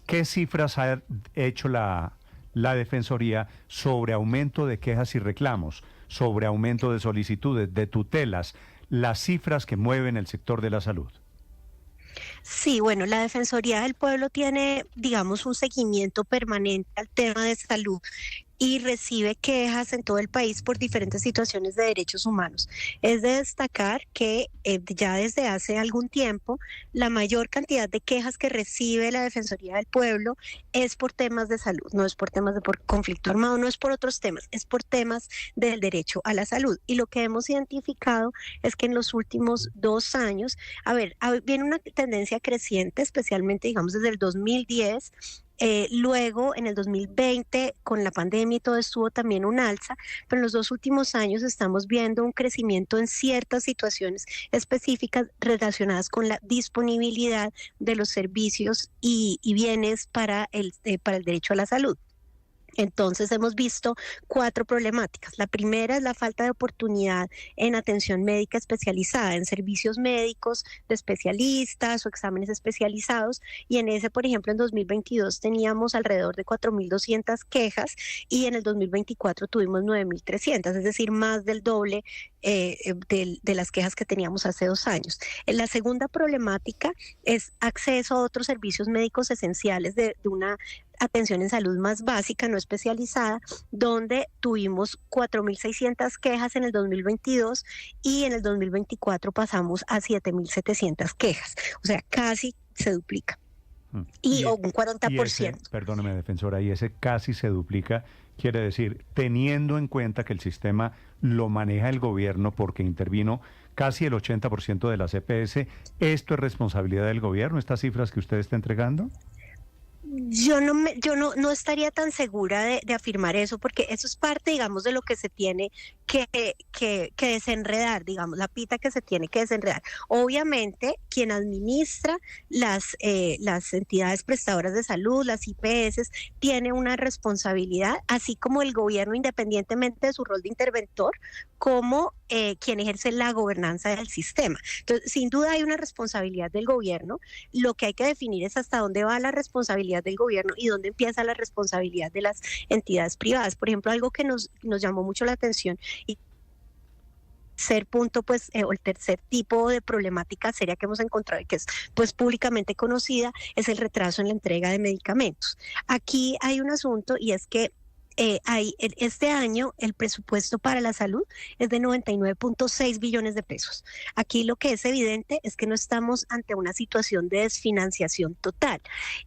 ¿qué cifras ha hecho la Defensoría sobre aumento de quejas y reclamos, sobre aumento de solicitudes, de tutelas, las cifras que mueven el sector de la salud? Sí, bueno, la Defensoría del Pueblo tiene, digamos, un seguimiento permanente al tema de salud y recibe quejas en todo el país por diferentes situaciones de derechos humanos. Es de destacar que ya desde hace algún tiempo la mayor cantidad de quejas que recibe la Defensoría del Pueblo es por temas de salud, no es por temas de por conflicto armado, no es por otros temas, es por temas del derecho a la salud. Y lo que hemos identificado es que en los últimos 2 años, viene una tendencia creciente, especialmente digamos desde el 2010. Luego, en el 2020, con la pandemia y todo estuvo también un alza, pero en los 2 últimos años estamos viendo un crecimiento en ciertas situaciones específicas relacionadas con la disponibilidad de los servicios y bienes para el derecho a la salud. Entonces hemos visto 4 problemáticas. La primera es la falta de oportunidad en atención médica especializada, en servicios médicos de especialistas o exámenes especializados. Y en ese, por ejemplo, en 2022 teníamos alrededor de 4.200 quejas y en el 2024 tuvimos 9.300, es decir, más del doble de las quejas que teníamos hace 2 años. La segunda problemática es acceso a otros servicios médicos esenciales de una atención en salud más básica, no especializada, donde tuvimos 4.600 quejas en el 2022 y en el 2024 pasamos a 7.700 quejas, o sea, casi se duplica. Y Y, un y ese, 40%. perdóneme, defensora, y ese casi se duplica, quiere decir, teniendo en cuenta que el sistema lo maneja el gobierno porque intervino casi el 80% de las EPS, ¿esto es responsabilidad del gobierno, estas cifras que usted está entregando? Yo no estaría tan segura de afirmar eso, porque eso es parte, digamos, de lo que se tiene que desenredar, digamos, la pita que se tiene que desenredar. Obviamente, quien administra las entidades prestadoras de salud, las IPS, tiene una responsabilidad, así como el gobierno, independientemente de su rol de interventor, como quien ejerce la gobernanza del sistema. Entonces, sin duda hay una responsabilidad del gobierno. Lo que hay que definir es hasta dónde va la responsabilidad del gobierno y dónde empieza la responsabilidad de las entidades privadas. Por ejemplo, algo que nos llamó mucho la atención y tercer punto, pues, o el tercer tipo de problemática seria que hemos encontrado y que es pues públicamente conocida, es el retraso en la entrega de medicamentos. Aquí hay un asunto y es que este año el presupuesto para la salud es de 99.6 billones de pesos. Aquí lo que es evidente es que no estamos ante una situación de desfinanciación total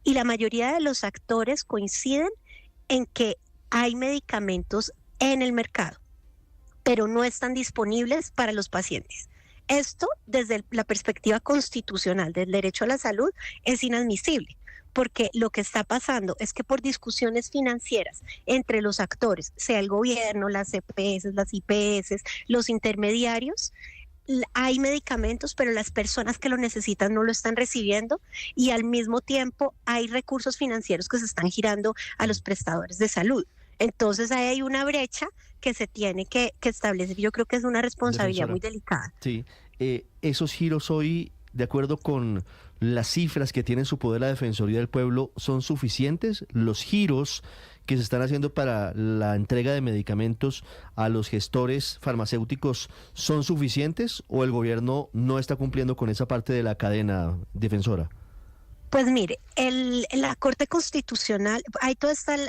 y la mayoría de los actores coinciden en que hay medicamentos en el mercado, pero no están disponibles para los pacientes. Esto, desde la perspectiva constitucional del derecho a la salud, es inadmisible, porque lo que está pasando es que por discusiones financieras entre los actores, sea el gobierno, las EPS, las IPS, los intermediarios, hay medicamentos, pero las personas que lo necesitan no lo están recibiendo y al mismo tiempo hay recursos financieros que se están girando a los prestadores de salud. Entonces ahí hay una brecha que se tiene que establecer. Yo creo que es una responsabilidad muy Defensora. delicada. Sí, esos giros hoy, de acuerdo con las cifras que tiene en su poder la Defensoría del Pueblo, ¿son suficientes? ¿Los giros que se están haciendo para la entrega de medicamentos a los gestores farmacéuticos son suficientes o el gobierno no está cumpliendo con esa parte de la cadena, defensora? Pues mire, la Corte Constitucional, ahí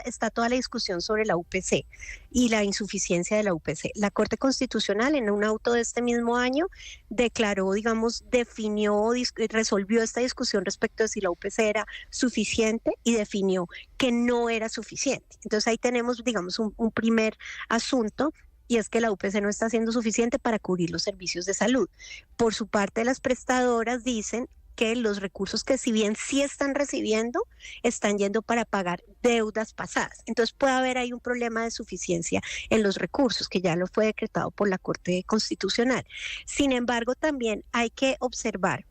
está toda la discusión sobre la UPC y la insuficiencia de la UPC. La Corte Constitucional en un auto de este mismo año declaró, digamos, resolvió esta discusión respecto de si la UPC era suficiente y definió que no era suficiente. Entonces ahí tenemos, digamos, un primer asunto. Y es que la UPC no está siendo suficiente para cubrir los servicios de salud. Por su parte, las prestadoras dicen que los recursos que si bien sí están recibiendo, están yendo para pagar deudas pasadas. Entonces puede haber ahí un problema de suficiencia en los recursos, que ya lo fue decretado por la Corte Constitucional. Sin embargo, también hay que observar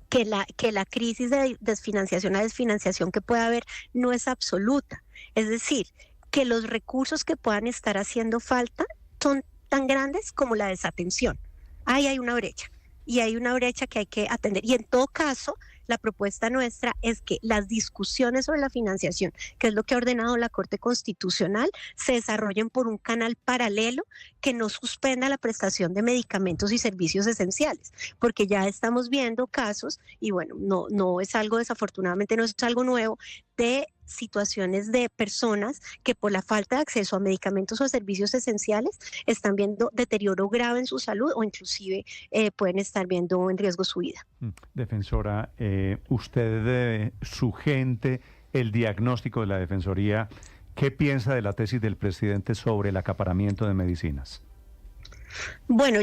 que la crisis de desfinanciación a desfinanciación que puede haber no es absoluta. Es decir, que los recursos que puedan estar haciendo falta son tan grandes como la desatención. Ahí hay una brecha. Y hay una brecha que hay que atender. Y en todo caso, la propuesta nuestra es que las discusiones sobre la financiación, que es lo que ha ordenado la Corte Constitucional, se desarrollen por un canal paralelo que no suspenda la prestación de medicamentos y servicios esenciales, porque ya estamos viendo casos, y bueno, no es algo, desafortunadamente no es algo nuevo, de situaciones de personas que por la falta de acceso a medicamentos o a servicios esenciales están viendo deterioro grave en su salud o inclusive pueden estar viendo en riesgo su vida. Defensora, usted, su gente, el diagnóstico de la Defensoría, ¿qué piensa de la tesis del presidente sobre el acaparamiento de medicinas? Bueno,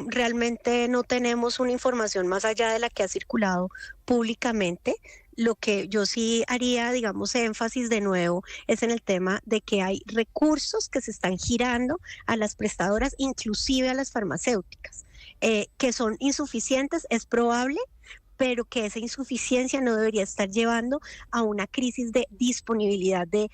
realmente no tenemos una información más allá de la que ha circulado públicamente. Lo que yo sí haría, digamos, énfasis de nuevo es en el tema de que hay recursos que se están girando a las prestadoras, inclusive a las farmacéuticas, que son insuficientes, es probable, pero que esa insuficiencia no debería estar llevando a una crisis de disponibilidad de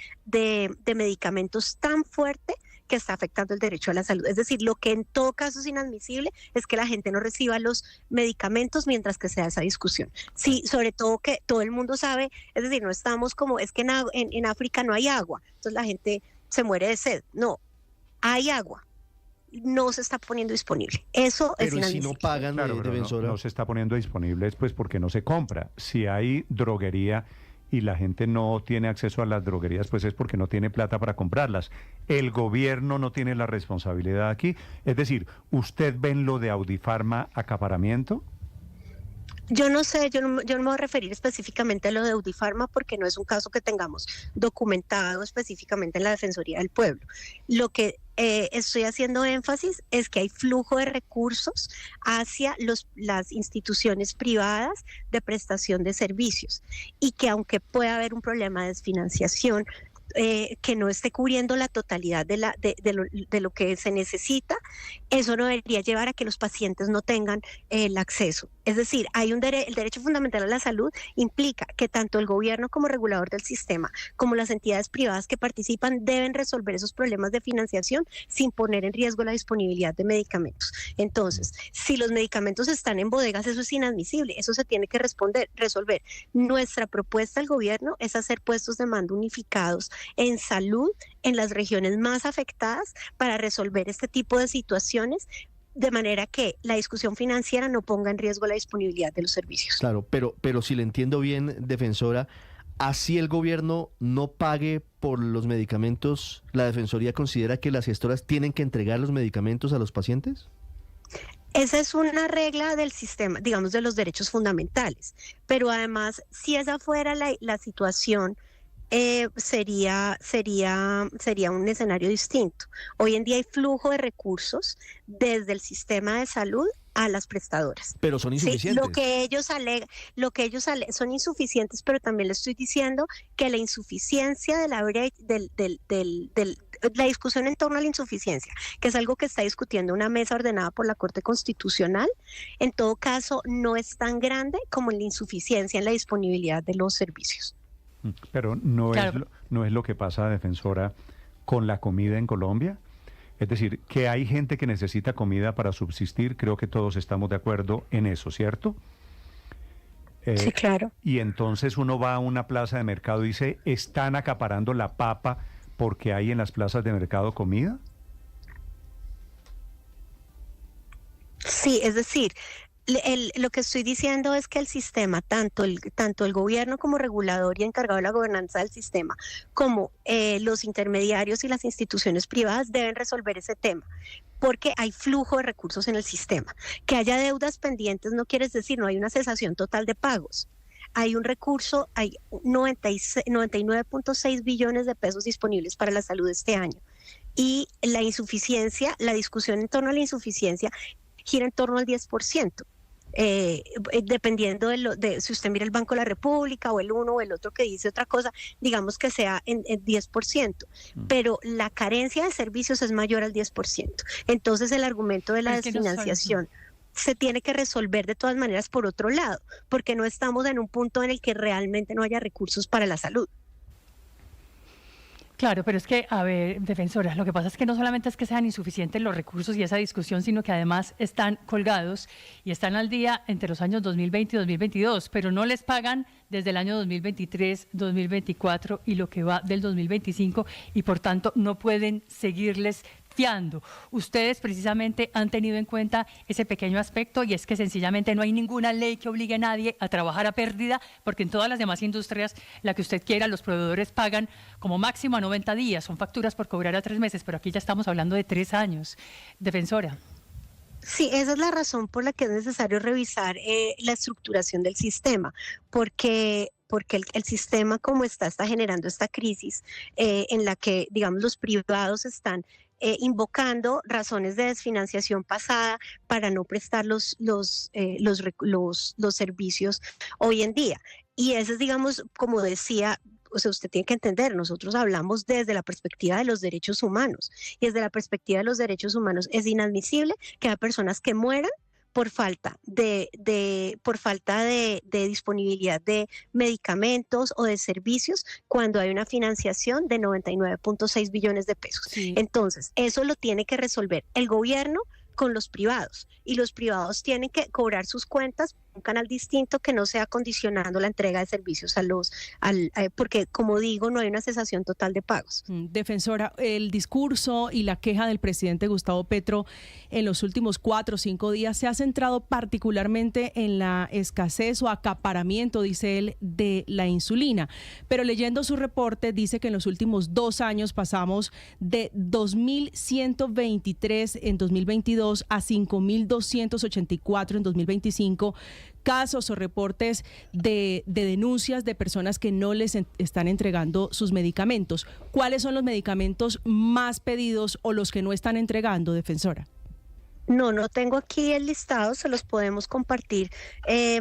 medicamentos tan fuerte que está afectando el derecho a la salud. Es decir, lo que en todo caso es inadmisible es que la gente no reciba los medicamentos mientras que se da esa discusión. Sí, sobre todo que todo el mundo sabe, es decir, no estamos como, es que en África no hay agua, entonces la gente se muere de sed. No, hay agua, no se está poniendo disponible. Eso es inadmisible. Pero si no pagan, Claro, pero no se está poniendo disponible, es pues porque no se compra. Si hay droguería y la gente no tiene acceso a las droguerías, pues es porque no tiene plata para comprarlas. El gobierno no tiene la responsabilidad aquí. Es decir, ¿usted ve en lo de Audifarma acaparamiento? Yo no sé, yo no me voy a referir específicamente a lo de Audifarma porque no es un caso que tengamos documentado específicamente en la Defensoría del Pueblo. Lo que estoy haciendo énfasis es que hay flujo de recursos hacia las instituciones privadas de prestación de servicios y que aunque pueda haber un problema de desfinanciación, que no esté cubriendo la totalidad de lo que se necesita, eso no debería llevar a que los pacientes no tengan el acceso. Es decir, hay el derecho fundamental a la salud implica que tanto el gobierno como regulador del sistema, como las entidades privadas que participan, deben resolver esos problemas de financiación sin poner en riesgo la disponibilidad de medicamentos. Entonces, si los medicamentos están en bodegas, eso es inadmisible, eso se tiene que resolver. Nuestra propuesta al gobierno es hacer puestos de mando unificados en salud en las regiones más afectadas para resolver este tipo de situaciones, de manera que la discusión financiera no ponga en riesgo la disponibilidad de los servicios. Claro, pero si le entiendo bien, defensora, así el gobierno no pague por los medicamentos, ¿la Defensoría considera que las gestoras tienen que entregar los medicamentos a los pacientes? Esa es una regla del sistema, digamos, de los derechos fundamentales, pero además, si esa fuera la situación, sería un escenario distinto. Hoy en día hay flujo de recursos desde el sistema de salud a las prestadoras. Pero son insuficientes. Sí, lo que ellos son insuficientes, pero también le estoy diciendo que la insuficiencia de la discusión en torno a la insuficiencia, que es algo que está discutiendo una mesa ordenada por la Corte Constitucional, en todo caso no es tan grande como la insuficiencia en la disponibilidad de los servicios. Pero no es lo que pasa, defensora, con la comida en Colombia. Es decir, que hay gente que necesita comida para subsistir, creo que todos estamos de acuerdo en eso, ¿cierto? Sí, claro. Y entonces uno va a una plaza de mercado y dice, ¿están acaparando la papa porque hay en las plazas de mercado comida? Sí, es decir, lo que estoy diciendo es que el sistema, tanto el gobierno como regulador y encargado de la gobernanza del sistema, como los intermediarios y las instituciones privadas deben resolver ese tema, porque hay flujo de recursos en el sistema. Que haya deudas pendientes no quiere decir no hay una cesación total de pagos. Hay un recurso, hay 99.6 billones de pesos disponibles para la salud este año. Y la insuficiencia, la discusión en torno a la insuficiencia gira en torno al 10%. Dependiendo de si usted mira el Banco de la República o el uno o el otro que dice otra cosa, digamos que sea en 10%, pero la carencia de servicios es mayor al 10%. Entonces el argumento de la desfinanciación se tiene que resolver de todas maneras por otro lado, porque no estamos en un punto en el que realmente no haya recursos para la salud. Claro, pero es que, a ver, defensora, lo que pasa es que no solamente es que sean insuficientes los recursos y esa discusión, sino que además están colgados y están al día entre los años 2020 y 2022, pero no les pagan desde el año 2023, 2024 y lo que va del 2025 y por tanto no pueden seguirles fiando. Ustedes precisamente han tenido en cuenta ese pequeño aspecto y es que sencillamente no hay ninguna ley que obligue a nadie a trabajar a pérdida, porque en todas las demás industrias, la que usted quiera, los proveedores pagan como máximo a 90 días, son facturas por cobrar a 3 meses, pero aquí ya estamos hablando de 3 años. Defensora. Sí, esa es la razón por la que es necesario revisar la estructuración del sistema, porque el sistema como está generando esta crisis en la que, digamos, los privados están invocando razones de desfinanciación pasada para no prestar los servicios hoy en día. Y eso es, digamos, como decía, o sea, usted tiene que entender, nosotros hablamos desde la perspectiva de los derechos humanos y desde la perspectiva de los derechos humanos es inadmisible que haya personas que mueran por falta de disponibilidad de medicamentos o de servicios cuando hay una financiación de 99.6 billones de pesos. Sí. Entonces, eso lo tiene que resolver el gobierno con los privados y los privados tienen que cobrar sus cuentas por un canal distinto que no sea condicionando la entrega de servicios porque como digo no hay una cesación total de pagos. Defensora, el discurso y la queja del presidente Gustavo Petro en los últimos 4 o 5 días se ha centrado particularmente en la escasez o acaparamiento, dice él, de la insulina, pero leyendo su reporte dice que en los últimos 2 años pasamos de 2.123 en 2022 a 5.284 en 2025, casos o reportes de denuncias de personas que no les están entregando sus medicamentos. ¿Cuáles son los medicamentos más pedidos o los que no están entregando, defensora? No tengo aquí el listado, se los podemos compartir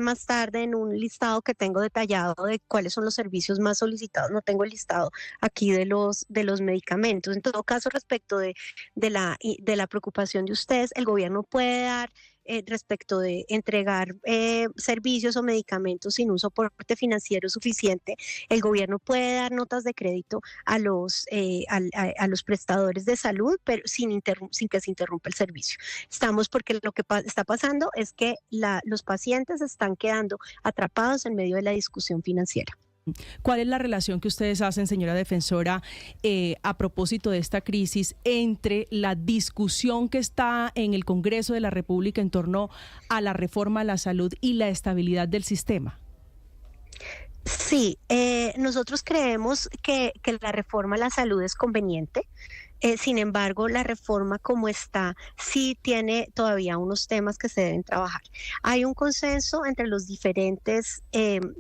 más tarde en un listado que tengo detallado de cuáles son los servicios más solicitados. No tengo el listado aquí de los medicamentos. En todo caso, respecto de la preocupación de ustedes, el gobierno puede dar respecto de entregar servicios o medicamentos sin un soporte financiero suficiente, el gobierno puede dar notas de crédito a los prestadores de salud, pero sin que se interrumpa el servicio. Porque lo que está pasando es que los pacientes están quedando atrapados en medio de la discusión financiera. ¿Cuál es la relación que ustedes hacen, señora defensora, a propósito de esta crisis entre la discusión que está en el Congreso de la República en torno a la reforma a la salud y la estabilidad del sistema? Sí, nosotros creemos que la reforma a la salud es conveniente. Sin embargo, la reforma como está sí tiene todavía unos temas que se deben trabajar. Hay un consenso entre los diferentes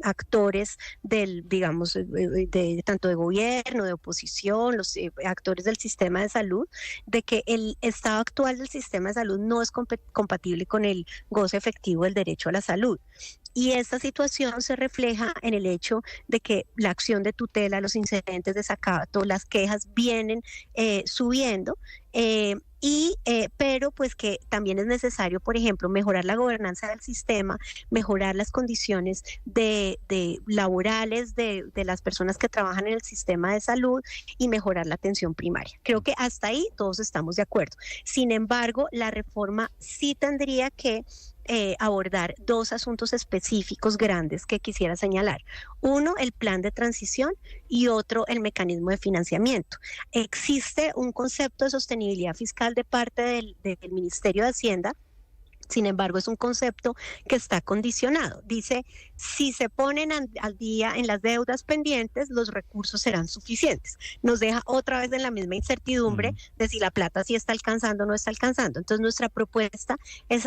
actores digamos, tanto de gobierno, de oposición, los actores del sistema de salud, de que el estado actual del sistema de salud no es compatible con el goce efectivo del derecho a la salud. Y esta situación se refleja en el hecho de que la acción de tutela, los incidentes de desacato, las quejas vienen subiendo, pero pues que también es necesario, por ejemplo, mejorar la gobernanza del sistema, mejorar las condiciones laborales de las personas que trabajan en el sistema de salud y mejorar la atención primaria. Creo que hasta ahí todos estamos de acuerdo. Sin embargo, la reforma sí tendría que abordar 2 asuntos específicos grandes que quisiera señalar. Uno, el plan de transición y otro, el mecanismo de financiamiento. Existe un concepto de sostenibilidad fiscal de parte del Ministerio de Hacienda. Sin embargo, es un concepto que está condicionado. Dice, si se ponen al día en las deudas pendientes, los recursos serán suficientes. Nos deja otra vez en la misma incertidumbre de si la plata sí está alcanzando o no está alcanzando. Entonces, nuestra propuesta es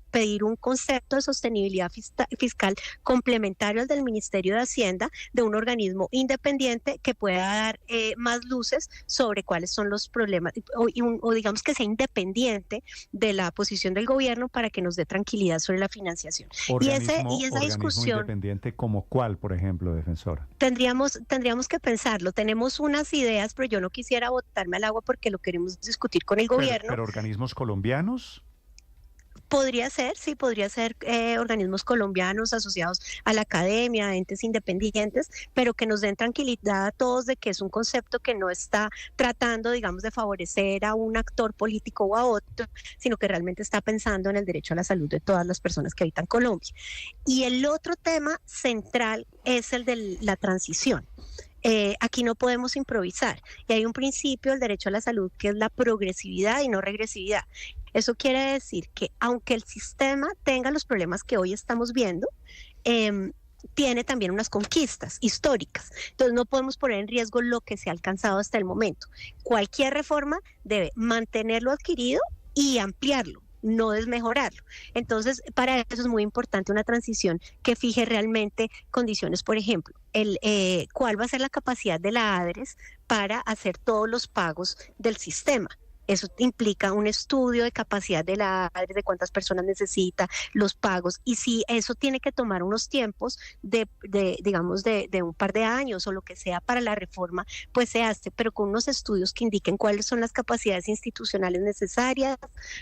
pedir un concepto de sostenibilidad fiscal complementario al del Ministerio de Hacienda, de un organismo independiente que pueda dar más luces sobre cuáles son los problemas, o digamos que sea independiente de la posición del gobierno para que nos dé tranquilidad sobre la financiación. Y esa discusión independiente como cuál, por ejemplo, defensora. Tendríamos que pensarlo. Tenemos unas ideas, pero yo no quisiera botarme al agua porque lo queremos discutir con el gobierno. ¿Pero organismos colombianos? Podría ser, sí, podría ser organismos colombianos asociados a la academia, entes independientes, pero que nos den tranquilidad a todos de que es un concepto que no está tratando, digamos, de favorecer a un actor político o a otro, sino que realmente está pensando en el derecho a la salud de todas las personas que habitan Colombia. Y el otro tema central es el de la transición. Aquí no podemos improvisar y hay un principio del derecho a la salud que es la progresividad y no regresividad. Eso quiere decir que aunque el sistema tenga los problemas que hoy estamos viendo, tiene también unas conquistas históricas. Entonces no podemos poner en riesgo lo que se ha alcanzado hasta el momento. Cualquier reforma debe mantener lo adquirido y ampliarlo, no desmejorarlo. Entonces, para eso es muy importante una transición que fije realmente condiciones, por ejemplo, cuál va a ser la capacidad de la ADRES para hacer todos los pagos del sistema. Eso implica un estudio de capacidad de la ADRES, de cuántas personas necesita, los pagos, y si eso tiene que tomar unos tiempos digamos, de un par de años o lo que sea para la reforma, pues se hace, pero con unos estudios que indiquen cuáles son las capacidades institucionales necesarias,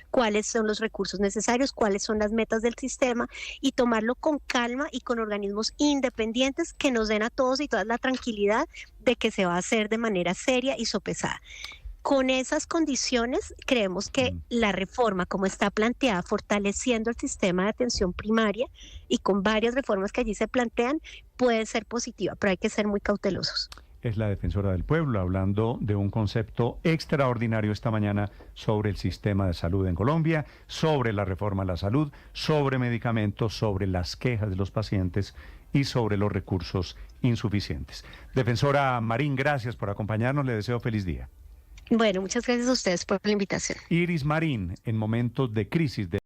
cuáles son los recursos necesarios, cuáles son las metas del sistema, y tomarlo con calma y con organismos independientes que nos den a todos y todas la tranquilidad de que se va a hacer de manera seria y sopesada. Con esas condiciones, creemos que la reforma, como está planteada, fortaleciendo el sistema de atención primaria y con varias reformas que allí se plantean, puede ser positiva, pero hay que ser muy cautelosos. Es la defensora del pueblo hablando de un concepto extraordinario esta mañana sobre el sistema de salud en Colombia, sobre la reforma a la salud, sobre medicamentos, sobre las quejas de los pacientes y sobre los recursos insuficientes. Defensora Marín, gracias por acompañarnos. Le deseo feliz día. Bueno, muchas gracias a ustedes por la invitación. Iris Marín, en momentos de crisis, de